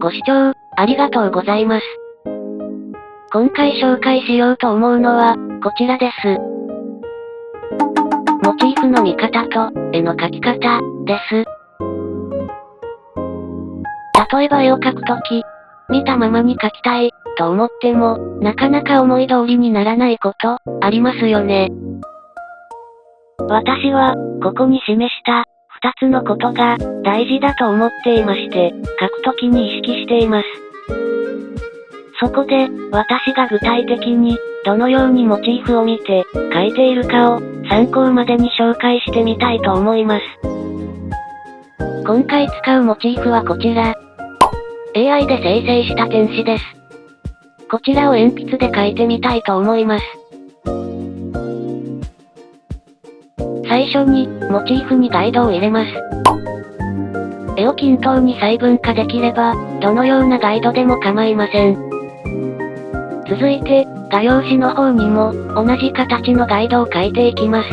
ご視聴、ありがとうございます。今回紹介しようと思うのは、こちらです。モチーフの見方と、絵の描き方、です。例えば絵を描くとき、見たままに描きたい、と思っても、なかなか思い通りにならないこと、ありますよね。私は、ここに示した、二つのことが、大事だと思っていまして、描くときに意識しています。そこで、私が具体的に、どのようにモチーフを見て、描いているかを、参考までに紹介してみたいと思います。今回使うモチーフはこちら。AI で生成した天使です。こちらを鉛筆で描いてみたいと思います。最初に、モチーフにガイドを入れます。絵を均等に細分化できれば、どのようなガイドでも構いません。続いて、画用紙の方にも、同じ形のガイドを描いていきます。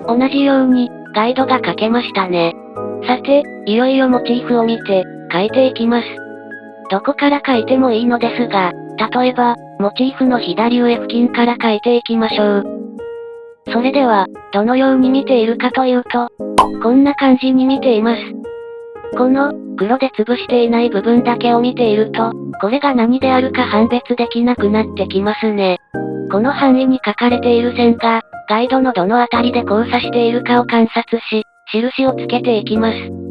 同じように、ガイドが描けましたね。さて、いよいよモチーフを見て、描いていきます。どこから描いてもいいのですが、例えば、モチーフの左上付近から描いていきましょう。それでは、どのように見ているかというと、こんな感じに見ています。この、黒で潰していない部分だけを見ていると、これが何であるか判別できなくなってきますね。この範囲に書かれている線が、ガイドのどのあたりで交差しているかを観察し、印をつけていきます。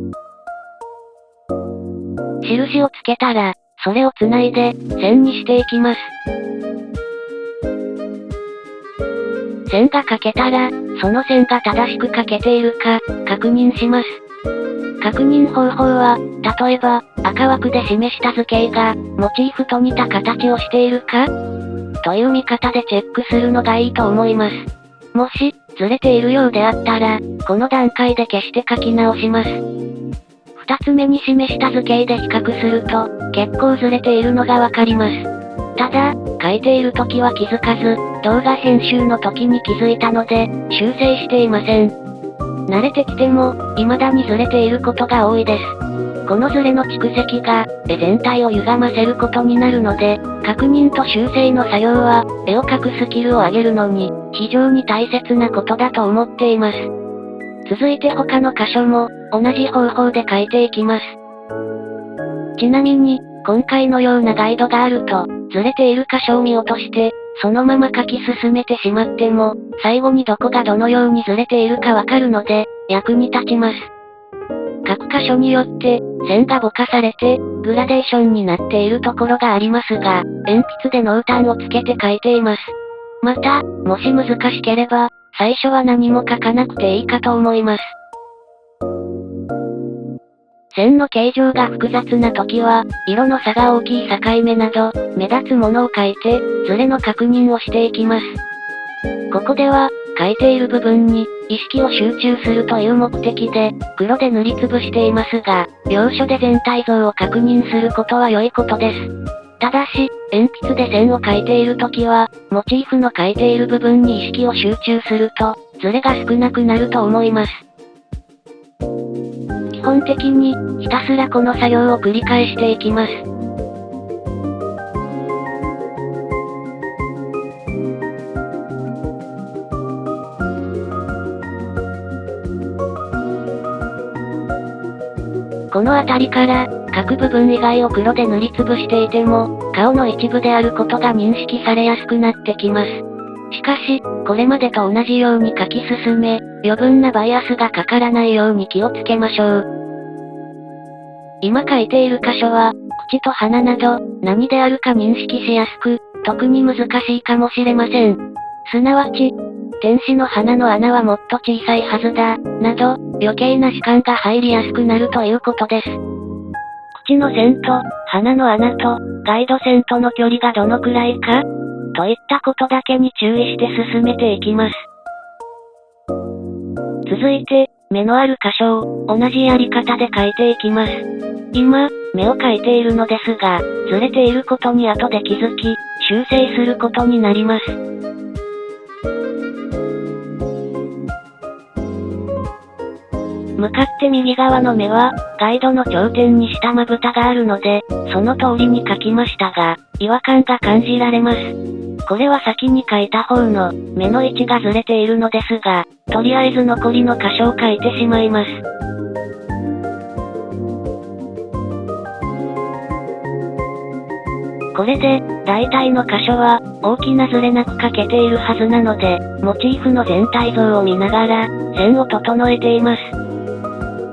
印をつけたら、それをつないで、線にしていきます。線が書けたら、その線が正しく書けているか、確認します。確認方法は、例えば、赤枠で示した図形が、モチーフと似た形をしているかという見方でチェックするのがいいと思います。もし、ずれているようであったら、この段階で消して書き直します。二つ目に示した図形で比較すると、結構ずれているのがわかります。ただ、書いている時は気づかず、動画編集の時に気づいたので、修正していません。慣れてきても、未だにずれていることが多いです。このずれの蓄積が、絵全体を歪ませることになるので、確認と修正の作業は、絵を描くスキルを上げるのに、非常に大切なことだと思っています。続いて他の箇所も、同じ方法で描いていきます。ちなみに、今回のようなガイドがあると、ずれている箇所を見落として、そのまま書き進めてしまっても、最後にどこがどのようにずれているかわかるので、役に立ちます。各箇所によって、線がぼかされて、グラデーションになっているところがありますが、鉛筆で濃淡をつけて書いています。また、もし難しければ、最初は何も書かなくていいかと思います。線の形状が複雑な時は、色の差が大きい境目など、目立つものを書いて、ズレの確認をしていきます。ここでは、書いている部分に、意識を集中するという目的で、黒で塗りつぶしていますが、要所で全体像を確認することは良いことです。ただし、鉛筆で線を描いているときは、モチーフの描いている部分に意識を集中すると、ズレが少なくなると思います。基本的に、ひたすらこの作業を繰り返していきます。この辺りから、各部分以外を黒で塗りつぶしていても、顔の一部であることが認識されやすくなってきます。しかし、これまでと同じように書き進め、余分なバイアスがかからないように気をつけましょう。今書いている箇所は、口と鼻など、何であるか認識しやすく、特に難しいかもしれません。すなわち、天使の鼻の穴はもっと小さいはずだ、など、余計な主観が入りやすくなるということです。口の線と、鼻の穴と、ガイド線との距離がどのくらいかといったことだけに注意して進めていきます。続いて、目のある箇所を、同じやり方で描いていきます。今、目を描いているのですが、ずれていることに後で気づき、修正することになります。向かって右側の目は、ガイドの頂点に下まぶたがあるので、その通りに描きましたが、違和感が感じられます。これは先に描いた方の、目の位置がずれているのですが、とりあえず残りの箇所を描いてしまいます。これで、大体の箇所は、大きなズレなく描けているはずなので、モチーフの全体像を見ながら、線を整えています。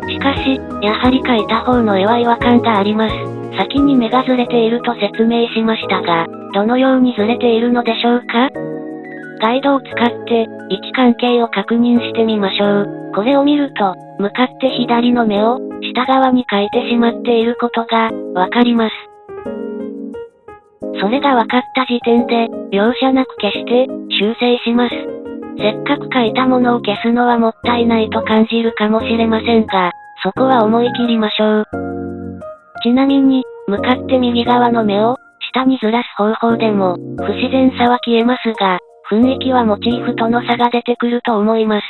しかし、やはり描いた方の絵は違和感があります。先に目がずれていると説明しましたが、どのようにずれているのでしょうか？ガイドを使って、位置関係を確認してみましょう。これを見ると、向かって左の目を、下側に描いてしまっていることが、わかります。それが分かった時点で、容赦なく消して、修正します。せっかく書いたものを消すのはもったいないと感じるかもしれませんが、そこは思い切りましょう。ちなみに、向かって右側の目を、下にずらす方法でも、不自然さは消えますが、雰囲気はモチーフとの差が出てくると思います。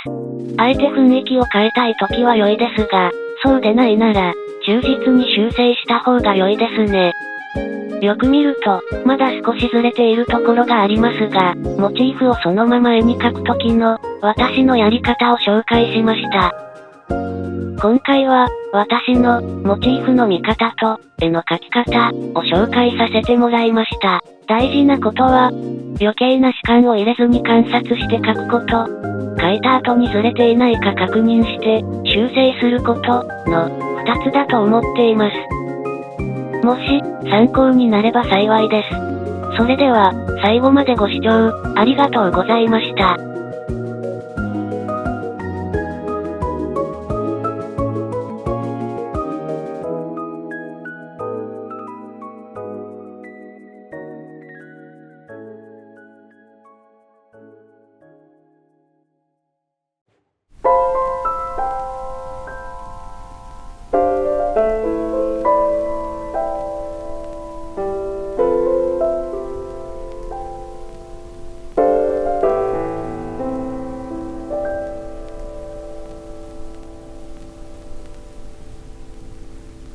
あえて雰囲気を変えたいときは良いですが、そうでないなら、忠実に修正した方が良いですね。よく見ると、まだ少しずれているところがありますが、モチーフをそのまま絵に描くときの、私のやり方を紹介しました。今回は、私の、モチーフの見方と、絵の描き方、を紹介させてもらいました。大事なことは、余計な主観を入れずに観察して描くこと、描いた後にずれていないか確認して、修正すること、の、2つだと思っています。もし、参考になれば幸いです。それでは、最後までご視聴、ありがとうございました。